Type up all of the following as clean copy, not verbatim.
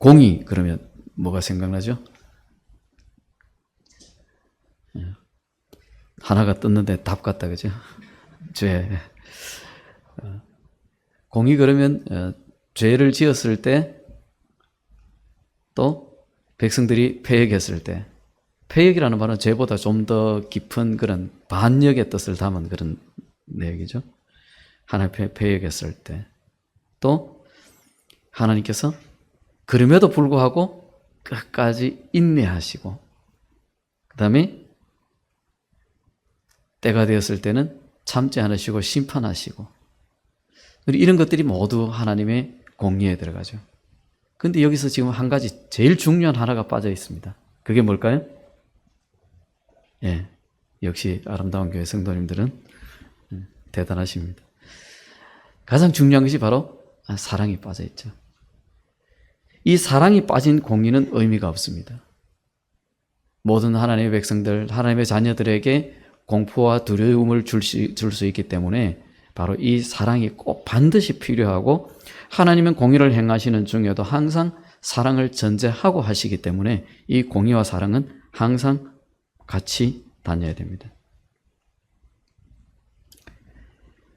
공의 그러면 뭐가 생각나죠? 하나가 떴는데 답 같다, 그죠? 죄. 공의 그러면 죄를 지었을 때 또 백성들이 패역했을 때, 패역이라는 말은 죄보다 좀 더 깊은 그런 반역의 뜻을 담은 그런 내용이죠. 하나님 패역했을 때, 또 하나님께서 그럼에도 불구하고 끝까지 인내하시고, 그 다음에 때가 되었을 때는 참지 않으시고 심판하시고, 이런 것들이 모두 하나님의 공의에 들어가죠. 근데 여기서 지금 한 가지 제일 중요한 하나가 빠져 있습니다. 그게 뭘까요? 예, 역시 아름다운 교회 성도님들은 대단하십니다. 가장 중요한 것이 바로 사랑이 빠져 있죠. 이 사랑이 빠진 공의는 의미가 없습니다. 모든 하나님의 백성들, 하나님의 자녀들에게 공포와 두려움을 줄 수 있기 때문에 바로 이 사랑이 꼭 반드시 필요하고, 하나님은 공의를 행하시는 중에도 항상 사랑을 전제하고 하시기 때문에 이 공의와 사랑은 항상 같이 다녀야 됩니다.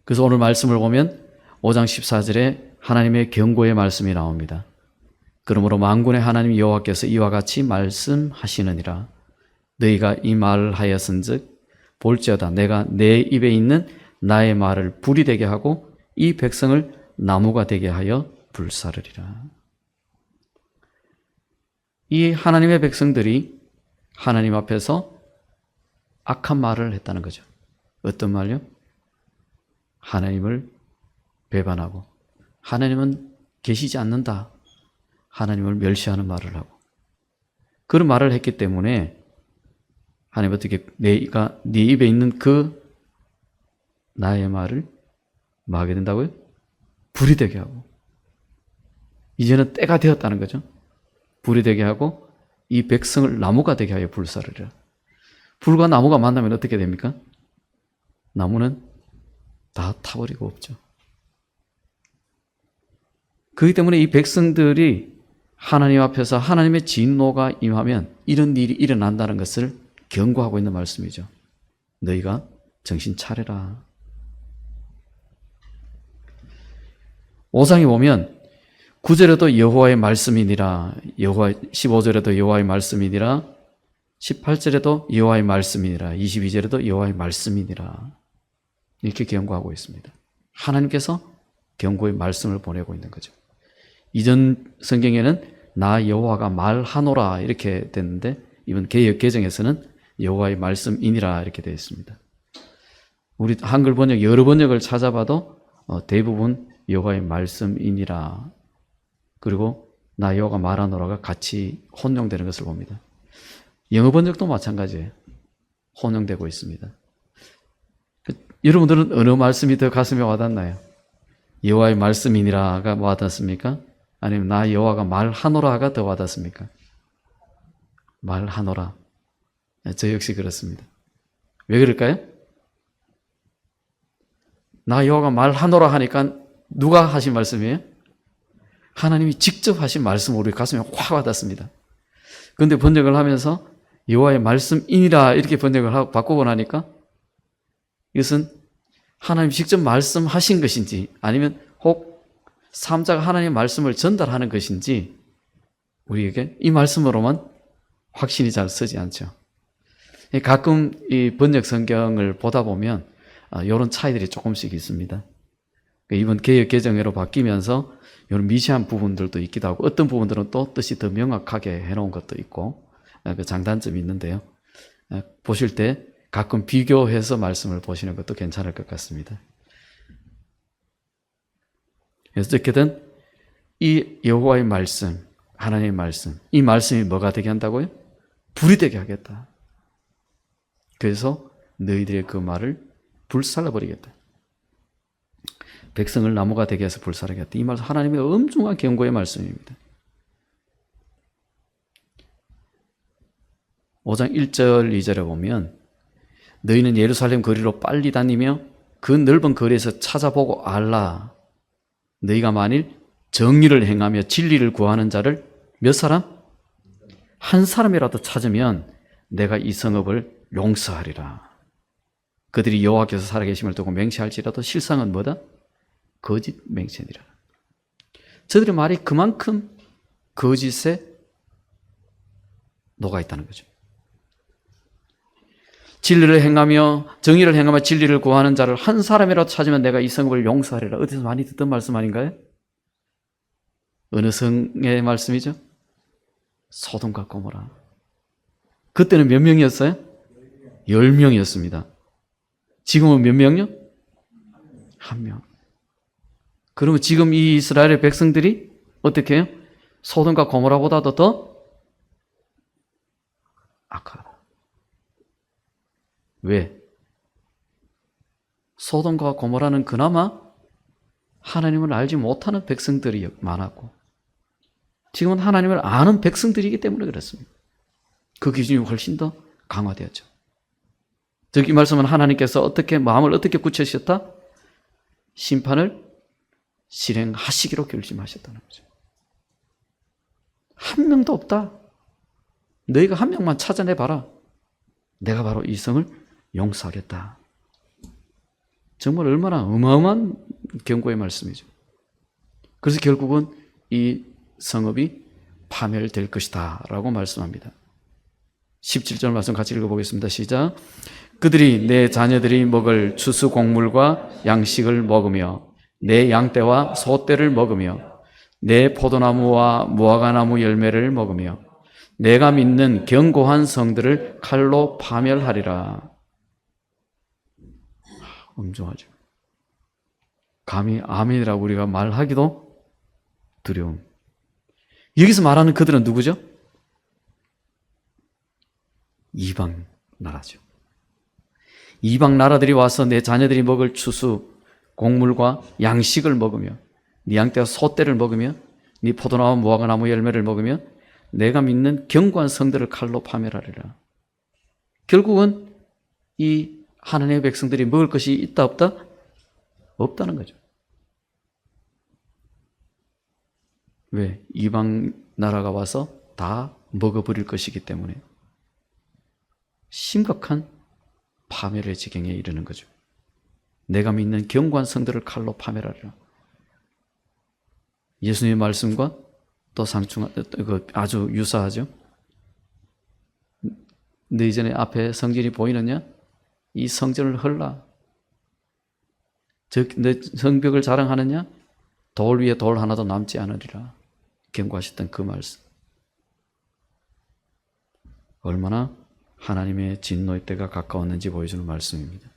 그래서 오늘 말씀을 보면 5장 14절에 하나님의 경고의 말씀이 나옵니다. 그러므로 만군의 하나님 여호와께서 이와 같이 말씀하시느니라. 너희가 이 말을 하였은즉 볼지어다 내가 내 입에 있는 나의 말을 불이 되게 하고 이 백성을 나무가 되게 하여 불사르리라. 이 하나님의 백성들이 하나님 앞에서 악한 말을 했다는 거죠. 어떤 말요? 하나님을 배반하고 하나님은 계시지 않는다, 하나님을 멸시하는 말을 하고, 그런 말을 했기 때문에 하나님 어떻게 내가 네 입에 있는 그 나의 말을 뭐 하게 된다고요? 불이 되게 하고, 이제는 때가 되었다는 거죠. 불이 되게 하고 이 백성을 나무가 되게 하여 불사르리라. 불과 나무가 만나면 어떻게 됩니까? 나무는 다 타버리고 없죠. 그렇기 때문에 이 백성들이 하나님 앞에서 하나님의 진노가 임하면 이런 일이 일어난다는 것을 경고하고 있는 말씀이죠. 너희가 정신 차려라. 5장에 보면 9절에도 여호와의 말씀이니라, 15절에도 여호와의 말씀이니라, 18절에도 여호와의 말씀이니라, 22절에도 여호와의 말씀이니라, 이렇게 경고하고 있습니다. 하나님께서 경고의 말씀을 보내고 있는 거죠. 이전 성경에는 나 여호와가 말하노라 이렇게 됐는데, 이번 개역 개정에서는 여호와의 말씀이니라 이렇게 되어 있습니다. 우리 한글 번역 여러 번역을 찾아봐도 대부분 여호와의 말씀이니라, 그리고 나 여호와가 말하노라가 같이 혼용되는 것을 봅니다. 영어 번역도 마찬가지예요. 혼용되고 있습니다. 여러분들은 어느 말씀이 더 가슴에 와닿나요? 여호와의 말씀이니라가 와닿습니까? 아니면 나 여호와가 말하노라가 더 와닿습니까? 말하노라. 저 역시 그렇습니다. 왜 그럴까요? 나 여호와가 말하노라 하니까 누가 하신 말씀이에요? 하나님이 직접 하신 말씀으로 우리 가슴에 확 와닿습니다. 그런데 번역을 하면서 여호와의 말씀이니라 이렇게 번역을 하고 바꾸고 나니까 이것은 하나님이 직접 말씀하신 것인지 아니면 혹 삼자가 하나님의 말씀을 전달하는 것인지 우리에게 이 말씀으로만 확신이 잘 서지 않죠. 가끔 이 번역 성경을 보다 보면 이런 차이들이 조금씩 있습니다. 이번 개역 개정으로 바뀌면서 이런 미세한 부분들도 있기도 하고, 어떤 부분들은 또 뜻이 더 명확하게 해놓은 것도 있고, 그 장단점이 있는데요. 보실 때 가끔 비교해서 말씀을 보시는 것도 괜찮을 것 같습니다. 그래서 어떻게든 이 여호와의 말씀, 하나님의 말씀, 이 말씀이 뭐가 되게 한다고요? 불이 되게 하겠다. 그래서 너희들의 그 말을 불살라버리겠다. 백성을 나무가 되게 해서 불살라겠다. 이 말씀 하나님의 엄중한 경고의 말씀입니다. 5장 1절 2절에 보면 너희는 예루살렘 거리로 빨리 다니며 그 넓은 거리에서 찾아보고 알라. 너희가 만일 정의를 행하며 진리를 구하는 자를 몇 사람? 한 사람이라도 찾으면 내가 이 성읍을 용서하리라. 그들이 여호와께서 살아계심을 두고 맹세할지라도 실상은 뭐다? 거짓 맹세니라. 저들의 말이 그만큼 거짓에 녹아 있다는 거죠. 진리를 행하며 정의를 행하며 진리를 구하는 자를 한 사람이라도 찾으면 내가 이 성읍을 용서하리라. 어디서 많이 듣던 말씀 아닌가요? 어느 성의 말씀이죠? 소돔과 고모라. 그때는 몇 명이었어요? 10명이었습니다. 지금은 몇 명요? 1명. 그러면 지금 이 이스라엘의 백성들이 어떻게 해요? 소돔과 고모라보다도 더 악하다. 왜? 소돔과 고모라는 그나마 하나님을 알지 못하는 백성들이 많았고, 지금은 하나님을 아는 백성들이기 때문에 그렇습니다. 그 기준이 훨씬 더 강화되었죠. 즉, 이 말씀은 하나님께서 어떻게 마음을 어떻게 굳히셨다? 심판을 실행하시기로 결심하셨다는 거죠. 한 명도 없다. 너희가 한 명만 찾아내봐라. 내가 바로 이 성을 용서하겠다. 정말 얼마나 어마어마한 경고의 말씀이죠. 그래서 결국은 이 성읍이 파멸될 것이다 라고 말씀합니다. 17절 말씀 같이 읽어보겠습니다. 시작. 그들이 내 자녀들이 먹을 추수 곡물과 양식을 먹으며 내 양떼와 소떼를 먹으며 내 포도나무와 무화과나무 열매를 먹으며 내가 믿는 견고한 성들을 칼로 파멸하리라. 엄중하죠. 감히 아멘이라고 우리가 말하기도 두려움. 여기서 말하는 그들은 누구죠? 이방 나라죠. 이방 나라들이 와서 내 자녀들이 먹을 추수 곡물과 양식을 먹으며 네 양떼와 소떼를 먹으며 네 포도나무 무화과나무 열매를 먹으며 내가 믿는 견고한 성들을 칼로 파멸하리라. 결국은 이 하나님의 백성들이 먹을 것이 있다 없다? 없다는 거죠. 왜? 이방 나라가 와서 다 먹어버릴 것이기 때문에 심각한 파멸의 지경에 이르는 거죠. 내가 믿는 견고한 성들을 칼로 파멸하리라. 예수님의 말씀과 또 아주 유사하죠. 너희 전에 앞에 성전이 보이느냐? 이 성전을 헐라. 내 성벽을 자랑하느냐? 돌 위에 돌 하나도 남지 않으리라. 경고하셨던 그 말씀. 얼마나 하나님의 진노의 때가 가까웠는지 보여주는 말씀입니다.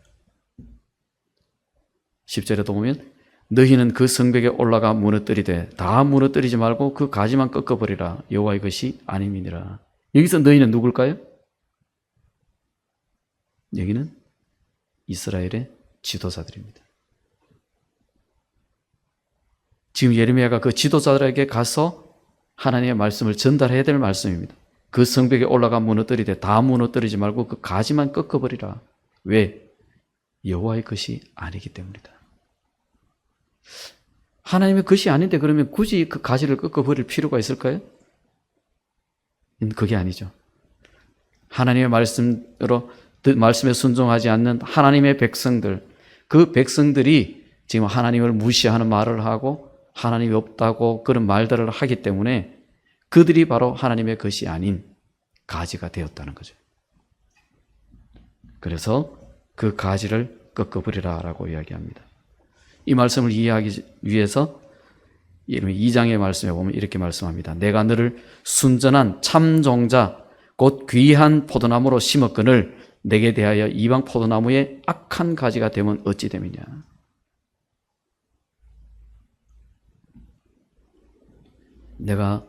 10절에도 보면 너희는 그 성벽에 올라가 무너뜨리되 다 무너뜨리지 말고 그 가지만 꺾어버리라. 여호와의 것이 아님이니라. 여기서 너희는 누굴까요? 여기는 이스라엘의 지도자들입니다. 지금 예레미야가 그 지도자들에게 가서 하나님의 말씀을 전달해야 될 말씀입니다. 그 성벽에 올라가 무너뜨리되 다 무너뜨리지 말고 그 가지만 꺾어버리라. 왜? 여호와의 것이 아니기 때문이다. 하나님의 것이 아닌데 그러면 굳이 그 가지를 꺾어버릴 필요가 있을까요? 그게 아니죠. 하나님의 말씀에 순종하지 않는 하나님의 백성들, 그 백성들이 지금 하나님을 무시하는 말을 하고 하나님이 없다고 그런 말들을 하기 때문에 그들이 바로 하나님의 것이 아닌 가지가 되었다는 거죠. 그래서 그 가지를 꺾어버리라 라고 이야기합니다. 이 말씀을 이해하기 위해서 2장의 말씀에 보면 이렇게 말씀합니다. 내가 너를 순전한 참종자 곧 귀한 포도나무로 심었거늘 내게 대하여 이방 포도나무의 악한 가지가 되면 어찌 됨이냐. 내가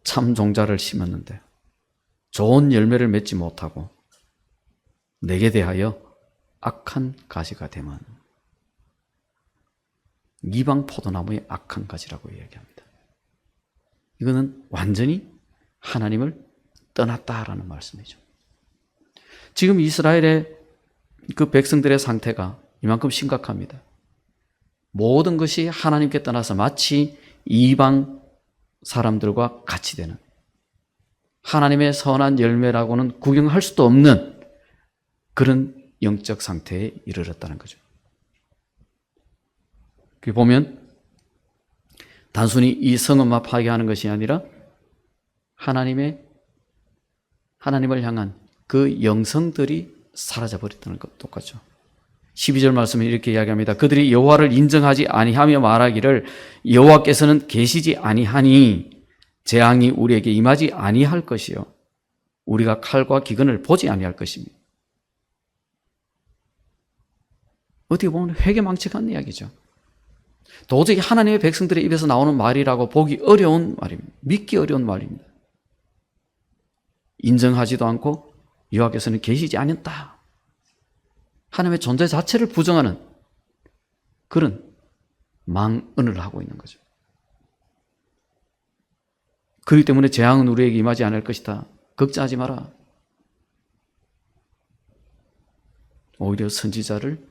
참종자를 심었는데 좋은 열매를 맺지 못하고 내게 대하여 악한 가지가 되면 이방 포도나무의 악한 가지라고 이야기합니다. 이거는 완전히 하나님을 떠났다라는 말씀이죠. 지금 이스라엘의 그 백성들의 상태가 이만큼 심각합니다. 모든 것이 하나님께 떠나서 마치 이방 사람들과 같이 되는, 하나님의 선한 열매라고는 구경할 수도 없는 그런 영적 상태에 이르렀다는 거죠. 그 보면 단순히 이 성읍만 파괴하는 것이 아니라 하나님을 향한 그 영성들이 사라져버렸다는 것 똑같죠. 12절 말씀에 이렇게 이야기합니다. 그들이 여호와를 인정하지 아니하며 말하기를 여호와께서는 계시지 아니하니 재앙이 우리에게 임하지 아니할 것이요 우리가 칼과 기근을 보지 아니할 것입니다. 어떻게 보면 회개망측한 이야기죠. 도저히 하나님의 백성들의 입에서 나오는 말이라고 보기 어려운 말입니다. 믿기 어려운 말입니다. 인정하지도 않고 여호와께서는 계시지 않았다. 하나님의 존재 자체를 부정하는 그런 망언을 하고 있는 거죠. 그렇기 때문에 재앙은 우리에게 임하지 않을 것이다. 걱정하지 마라. 오히려 선지자를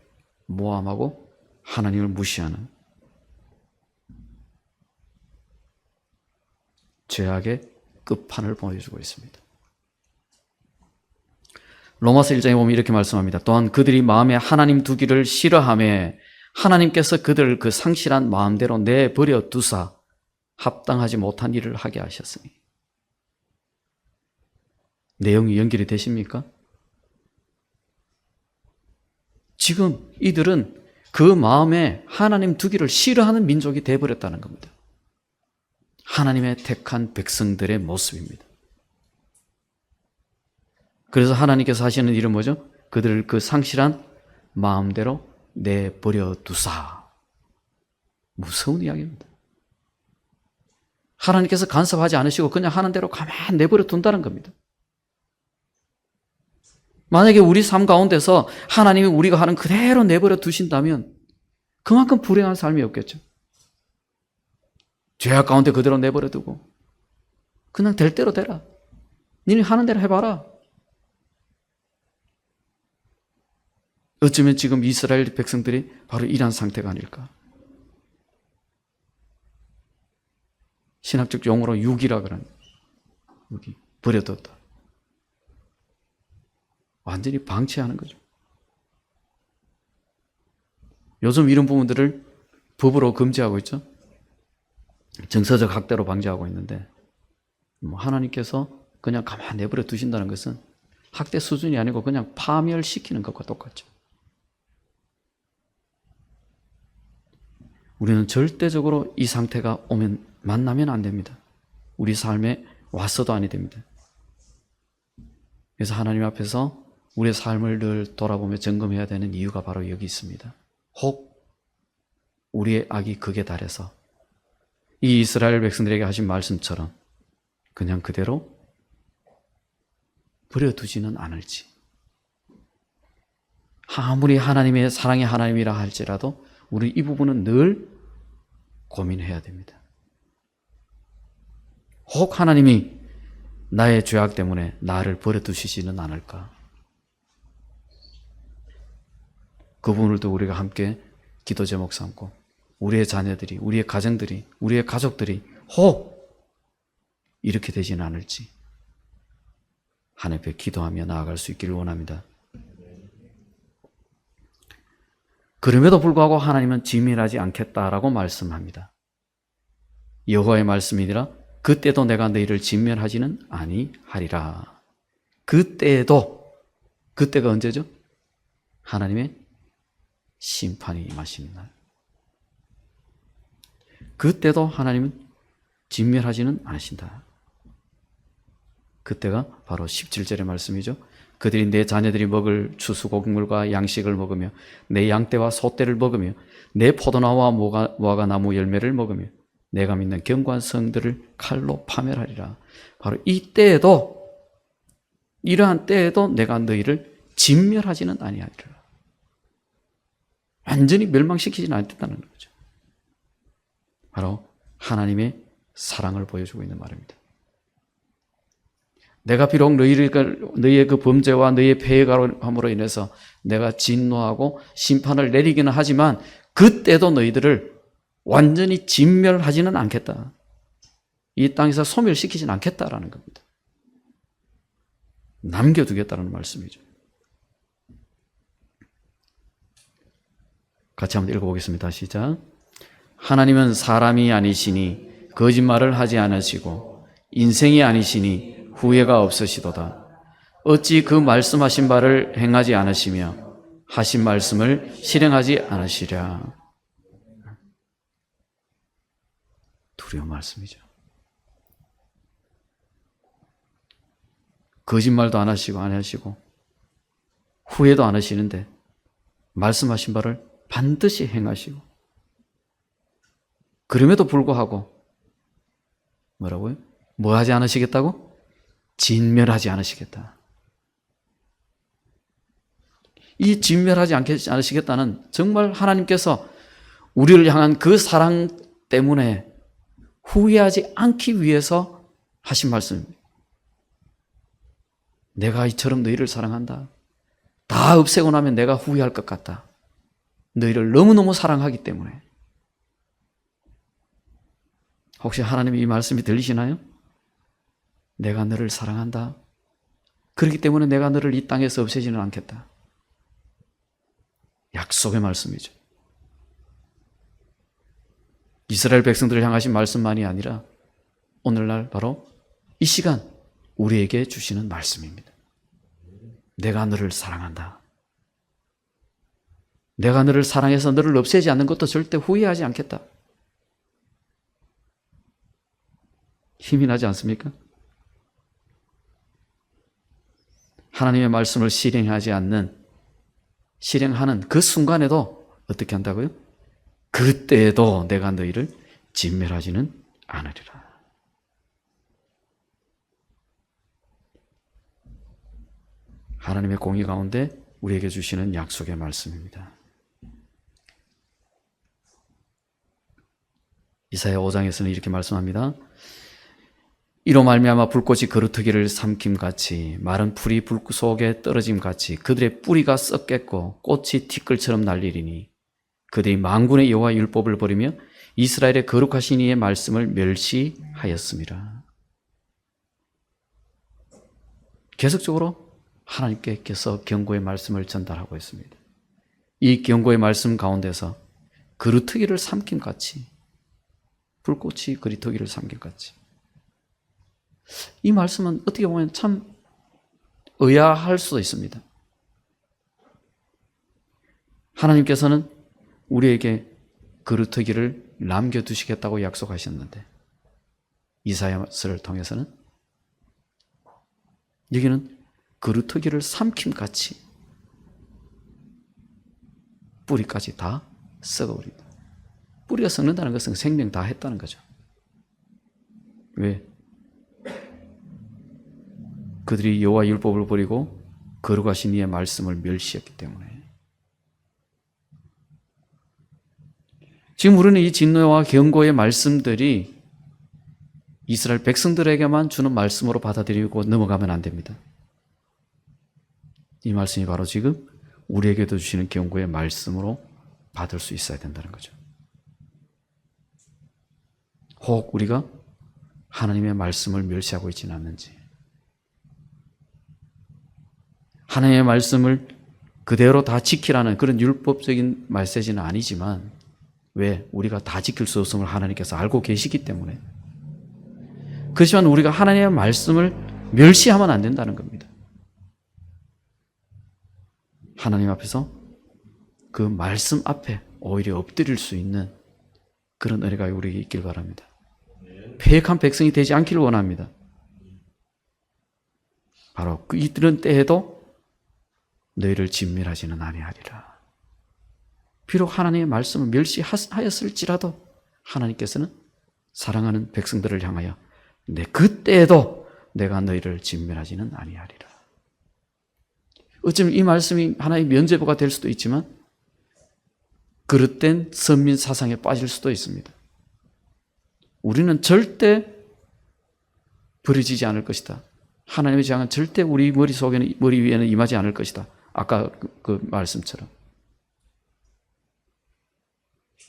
모함하고 하나님을 무시하는 죄악의 끝판을 보여주고 있습니다. 로마서 1장에 보면 이렇게 말씀합니다. 또한 그들이 마음에 하나님 두기를 싫어하며 하나님께서 그들을 그 상실한 마음대로 내버려 두사 합당하지 못한 일을 하게 하셨으니. 내용이 연결이 되십니까? 지금 이들은 그 마음에 하나님 두기를 싫어하는 민족이 되어버렸다는 겁니다. 하나님의 택한 백성들의 모습입니다. 그래서 하나님께서 하시는 일은 뭐죠? 그들을 그 상실한 마음대로 내버려 두사. 무서운 이야기입니다. 하나님께서 간섭하지 않으시고 그냥 하는 대로 가만히 내버려 둔다는 겁니다. 만약에 우리 삶 가운데서 하나님이 우리가 하는 그대로 내버려 두신다면 그만큼 불행한 삶이 없겠죠. 죄악 가운데 그대로 내버려 두고 그냥 될 대로 되라. 니네 하는 대로 해봐라. 어쩌면 지금 이스라엘 백성들이 바로 이런 상태가 아닐까. 신학적 용어로 육이라 그러는 육이 버려뒀다. 완전히 방치하는 거죠. 요즘 이런 부분들을 법으로 금지하고 있죠. 정서적 학대로 방지하고 있는데 하나님께서 그냥 가만히 내버려 두신다는 것은 학대 수준이 아니고 그냥 파멸시키는 것과 똑같죠. 우리는 절대적으로 이 상태가 만나면 안 됩니다. 우리 삶에 왔어도 아니 됩니다. 그래서 하나님 앞에서 우리의 삶을 늘 돌아보며 점검해야 되는 이유가 바로 여기 있습니다. 혹 우리의 악이 극에 달해서 이 이스라엘 백성들에게 하신 말씀처럼 그냥 그대로 버려두지는 않을지. 아무리 하나님의 사랑의 하나님이라 할지라도 우리 이 부분은 늘 고민해야 됩니다. 혹 하나님이 나의 죄악 때문에 나를 버려두시지는 않을까. 그 부분을 또 우리가 함께 기도 제목 삼고 우리의 자녀들이, 우리의 가정들이, 우리의 가족들이 혹 이렇게 되지는 않을지 하나님 앞에 기도하며 나아갈 수 있기를 원합니다. 그럼에도 불구하고 하나님은 진멸하지 않겠다라고 말씀합니다. 여호와의 말씀이니라 그때도 내가 너희를 진멸하지는 아니하리라. 그때가 언제죠? 하나님의 심판이 임하시는 날. 그때도 하나님은 진멸하지는 않으신다. 그때가 바로 17절의 말씀이죠. 그들이 내 자녀들이 먹을 추수곡물과 양식을 먹으며 내 양떼와 소떼를 먹으며 내 포도나무와 무화과 나무 열매를 먹으며 내가 믿는 견고한 성들을 칼로 파멸하리라. 바로 이 때에도, 이러한 때에도 내가 너희를 진멸하지는 아니하리라. 완전히 멸망시키지는 않겠다는 거죠. 바로 하나님의 사랑을 보여주고 있는 말입니다. 내가 비록 너희의 그 범죄와 너희의 패역함으로 인해서 내가 진노하고 심판을 내리기는 하지만 그때도 너희들을 완전히 진멸하지는 않겠다. 이 땅에서 소멸시키진 않겠다라는 겁니다. 남겨두겠다는 말씀이죠. 같이 한번 읽어보겠습니다. 시작. 하나님은 사람이 아니시니 거짓말을 하지 않으시고 인생이 아니시니 후회가 없으시도다. 어찌 그 말씀하신 바를 행하지 않으시며 하신 말씀을 실행하지 않으시랴. 두려운 말씀이죠. 거짓말도 안 하시고 후회도 안 하시는데 말씀하신 바를 반드시 행하시고, 그럼에도 불구하고 뭐라고요? 뭐 하지 않으시겠다고? 진멸하지 않으시겠다. 이 진멸하지 않으시겠다는 정말 하나님께서 우리를 향한 그 사랑 때문에 후회하지 않기 위해서 하신 말씀입니다. 내가 이처럼 너희를 사랑한다. 다 없애고 나면 내가 후회할 것 같다. 너희를 너무너무 사랑하기 때문에. 혹시 하나님이 이 말씀이 들리시나요? 내가 너를 사랑한다. 그렇기 때문에 내가 너를 이 땅에서 없애지는 않겠다. 약속의 말씀이죠. 이스라엘 백성들을 향하신 말씀만이 아니라 오늘날 바로 이 시간 우리에게 주시는 말씀입니다. 내가 너를 사랑한다. 내가 너를 사랑해서 너를 없애지 않는 것도 절대 후회하지 않겠다. 힘이 나지 않습니까? 하나님의 말씀을 실행하는 그 순간에도 어떻게 한다고요? 그때에도 내가 너희를 진멸하지는 않으리라. 하나님의 공의 가운데 우리에게 주시는 약속의 말씀입니다. 이사야 5장에서는 이렇게 말씀합니다. 이로 말미암아 불꽃이 그루터기를 삼킴같이 마른 풀이 불 속에 떨어짐같이 그들의 뿌리가 썩겠고 꽃이 티끌처럼 날리리니 그들이 만군의 여호와 율법을 버리며 이스라엘의 거룩하신 이의 말씀을 멸시하였습니다. 계속적으로 하나님께서 경고의 말씀을 전달하고 있습니다. 이 경고의 말씀 가운데서 그루터기를 삼킴같이, 불꽃이 그루터기를 삼킴같이, 이 말씀은 어떻게 보면 참 의아할 수도 있습니다. 하나님께서는 우리에게 그루터기를 남겨두시겠다고 약속하셨는데 이사야서를 통해서는 여기는 그루터기를 삼킴같이 뿌리까지 다 썩어버립니다. 뿌리가 썩는다는 것은 생명 다 했다는 거죠. 왜? 그들이 여호와 율법을 버리고 거룩하신 이의 말씀을 멸시했기 때문에. 지금 우리는 이 진노와 경고의 말씀들이 이스라엘 백성들에게만 주는 말씀으로 받아들이고 넘어가면 안 됩니다. 이 말씀이 바로 지금 우리에게도 주시는 경고의 말씀으로 받을 수 있어야 된다는 거죠. 혹 우리가 하나님의 말씀을 멸시하고 있지는 않는지, 하나님의 말씀을 그대로 다 지키라는 그런 율법적인 메시지는 아니지만, 왜? 우리가 다 지킬 수 없음을 하나님께서 알고 계시기 때문에. 그렇지만 우리가 하나님의 말씀을 멸시하면 안 된다는 겁니다. 하나님 앞에서 그 말씀 앞에 오히려 엎드릴 수 있는 그런 은혜가 우리에게 있길 바랍니다. 패역한 백성이 되지 않기를 원합니다. 바로 이런 때에도 너희를 진멸하지는 아니하리라. 비록 하나님의 말씀을 멸시하였을지라도 하나님께서는 사랑하는 백성들을 향하여 그때에도 내가 너희를 진멸하지는 아니하리라. 어쩌면 이 말씀이 하나의 면죄부가 될 수도 있지만 그릇된 선민 사상에 빠질 수도 있습니다. 우리는 절대 버려지지 않을 것이다. 하나님의 재앙은 절대 우리 머리 위에는 임하지 않을 것이다. 아까 그 말씀처럼.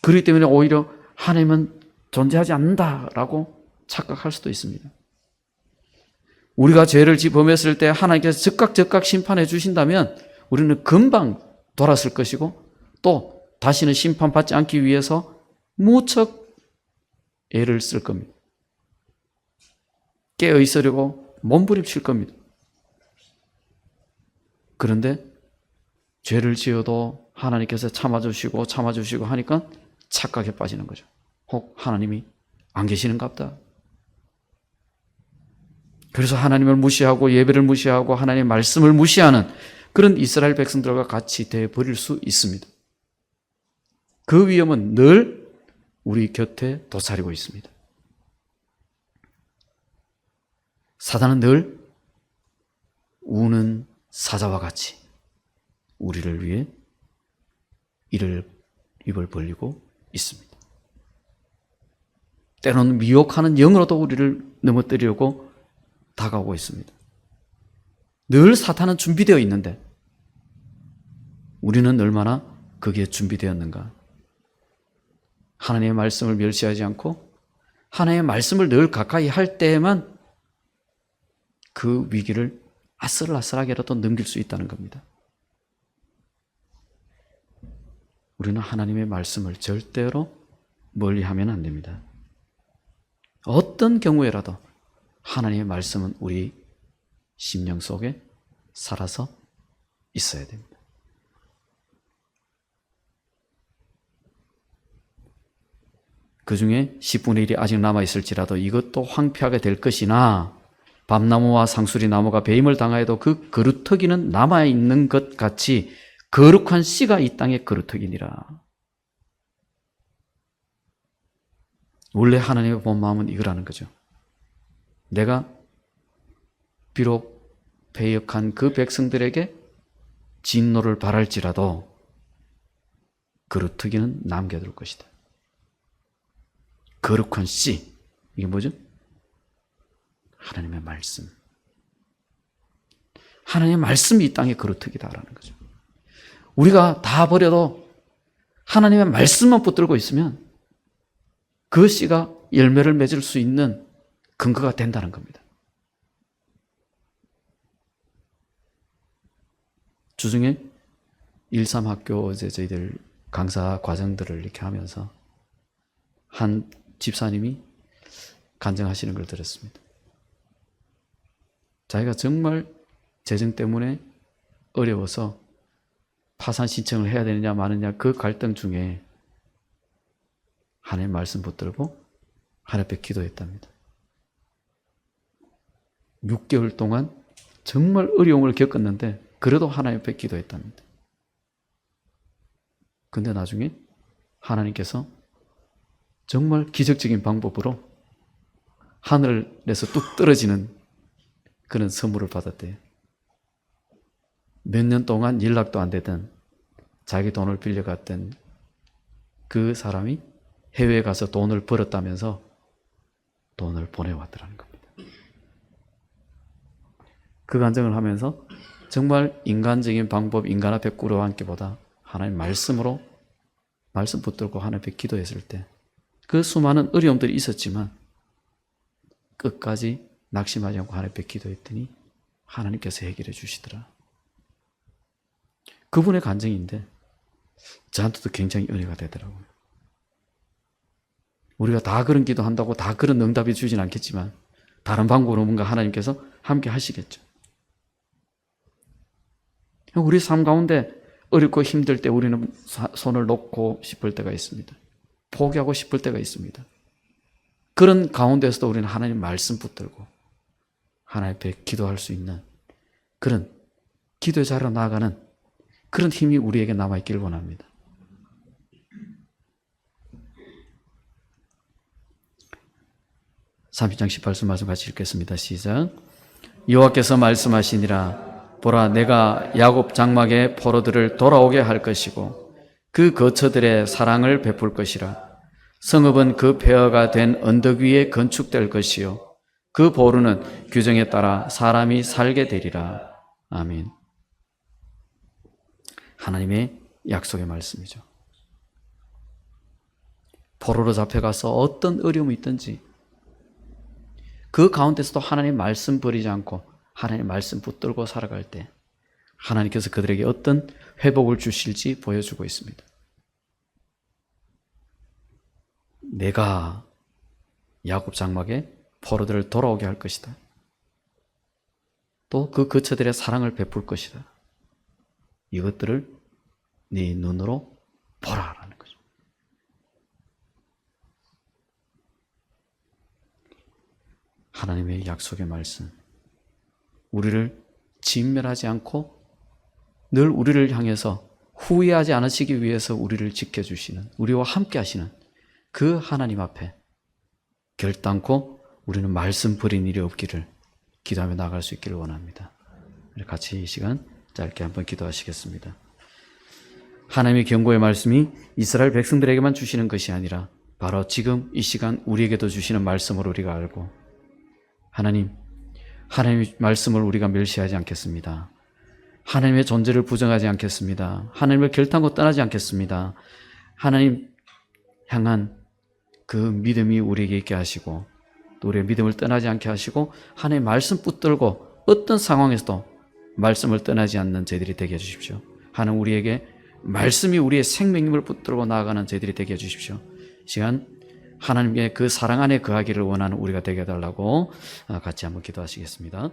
그렇기 때문에 오히려 하나님은 존재하지 않는다라고 착각할 수도 있습니다. 우리가 죄를 범했을 때 하나님께서 즉각 심판해 주신다면 우리는 금방 돌았을 것이고 또 다시는 심판받지 않기 위해서 무척 애를 쓸 겁니다. 깨어 있으려고 몸부림칠 겁니다. 그런데 죄를 지어도 하나님께서 참아주시고 하니까 착각에 빠지는 거죠. 혹 하나님이 안 계시는갑다. 그래서 하나님을 무시하고 예배를 무시하고 하나님의 말씀을 무시하는 그런 이스라엘 백성들과 같이 되어버릴 수 있습니다. 그 위험은 늘 우리 곁에 도사리고 있습니다. 사단은 늘 우는 사자와 같이 우리를 위해 입을 벌리고 있습니다. 때로는 미혹하는 영으로도 우리를 넘어뜨리려고 다가오고 있습니다. 늘 사탄은 준비되어 있는데 우리는 얼마나 거기에 준비되었는가? 하나님의 말씀을 멸시하지 않고 하나님의 말씀을 늘 가까이 할 때에만 그 위기를 아슬아슬하게라도 넘길 수 있다는 겁니다. 우리는 하나님의 말씀을 절대로 멀리하면 안 됩니다. 어떤 경우에라도 하나님의 말씀은 우리 심령 속에 살아서 있어야 됩니다. 그 중에 10분의 1이 아직 남아있을지라도 이것도 황폐하게 될 것이나 밤나무와 상수리 나무가 배임을 당하여도 그 그루터기는 남아있는 것 같이 거룩한 씨가 이 땅에 그루터기니라. 원래 하나님의 본 마음은 이거라는 거죠. 내가 비록 패역한 그 백성들에게 진노를 바랄지라도 그루터기는 남겨둘 것이다. 거룩한 씨, 이게 뭐죠? 하나님의 말씀. 하나님의 말씀이 이 땅의 그루터기다라는 거죠. 우리가 다 버려도 하나님의 말씀만 붙들고 있으면 그 씨가 열매를 맺을 수 있는 근거가 된다는 겁니다. 주중에 13학교 이제 저희들 강사 과정들을 이렇게 하면서 한 집사님이 간증하시는 걸 들었습니다. 자기가 정말 재정 때문에 어려워서 파산 신청을 해야 되느냐 마느냐 그 갈등 중에 하나님 말씀 붙들고 하나님 앞에 기도했답니다. 6개월 동안 정말 어려움을 겪었는데 그래도 하나님 앞에 기도했답니다. 근데 나중에 하나님께서 정말 기적적인 방법으로 하늘에서 뚝 떨어지는 그런 선물을 받았대요. 몇 년 동안 연락도 안 되던 자기 돈을 빌려갔던 그 사람이 해외에 가서 돈을 벌었다면서 돈을 보내왔더라는 겁니다. 그 간증을 하면서 정말 인간적인 방법, 인간 앞에 꿇어앉기보다 하나님 말씀으로 말씀 붙들고 하나님 앞에 기도했을 때 그 수많은 어려움들이 있었지만 끝까지 낙심하지 않고 하나님 앞에 기도했더니 하나님께서 해결해 주시더라. 그분의 간증인데 저한테도 굉장히 은혜가 되더라고요. 우리가 다 그런 기도한다고 다 그런 응답이 주진 않겠지만 다른 방법으로 뭔가 하나님께서 함께 하시겠죠. 우리 삶 가운데 어렵고 힘들 때 우리는 손을 놓고 싶을 때가 있습니다. 포기하고 싶을 때가 있습니다. 그런 가운데서도 우리는 하나님 말씀 붙들고 하나님 앞에 기도할 수 있는 그런 기도의 자리로 나아가는 그런 힘이 우리에게 남아있기를 원합니다. (30장 18절) 말씀 같이 읽겠습니다. 시작. 여호와께서 말씀하시니라. 보라, 내가 야곱 장막의 포로들을 돌아오게 할 것이고 그 거처들의 사랑을 베풀 것이라. 성읍은 그 폐허가 된 언덕 위에 건축될 것이요 그 보루는 규정에 따라 사람이 살게 되리라. 아멘. 하나님의 약속의 말씀이죠. 포로로 잡혀가서 어떤 어려움이 있든지 그 가운데서도 하나님 말씀 버리지 않고 하나님 말씀 붙들고 살아갈 때 하나님께서 그들에게 어떤 회복을 주실지 보여주고 있습니다. 내가 야곱 장막에 포로들을 돌아오게 할 것이다. 또 그 거처들의 사랑을 베풀 것이다. 이것들을 네 눈으로 보라라는 거죠. 하나님의 약속의 말씀, 우리를 진멸하지 않고 늘 우리를 향해서 후회하지 않으시기 위해서 우리를 지켜주시는, 우리와 함께 하시는 그 하나님 앞에 결단코 우리는 말씀 버린 일이 없기를 기도하며 나아갈 수 있기를 원합니다. 같이 이 시간 짧게 한번 기도하시겠습니다. 하나님의 경고의 말씀이 이스라엘 백성들에게만 주시는 것이 아니라 바로 지금 이 시간 우리에게도 주시는 말씀을 우리가 알고 하나님의 말씀을 우리가 멸시하지 않겠습니다. 하나님의 존재를 부정하지 않겠습니다. 하나님을 결단코 떠나지 않겠습니다. 하나님 향한 그 믿음이 우리에게 있게 하시고 또 우리의 믿음을 떠나지 않게 하시고 하나님의 말씀 붙들고 어떤 상황에서도 말씀을 떠나지 않는 저희들이 되게 해주십시오. 하나님 우리에게 말씀이 우리의 생명임을 붙들고 나아가는 저희들이 되게 해주십시오. 시간 하나님의 그 사랑 안에 거하기를 원하는 우리가 되게 해달라고 같이 한번 기도하시겠습니다.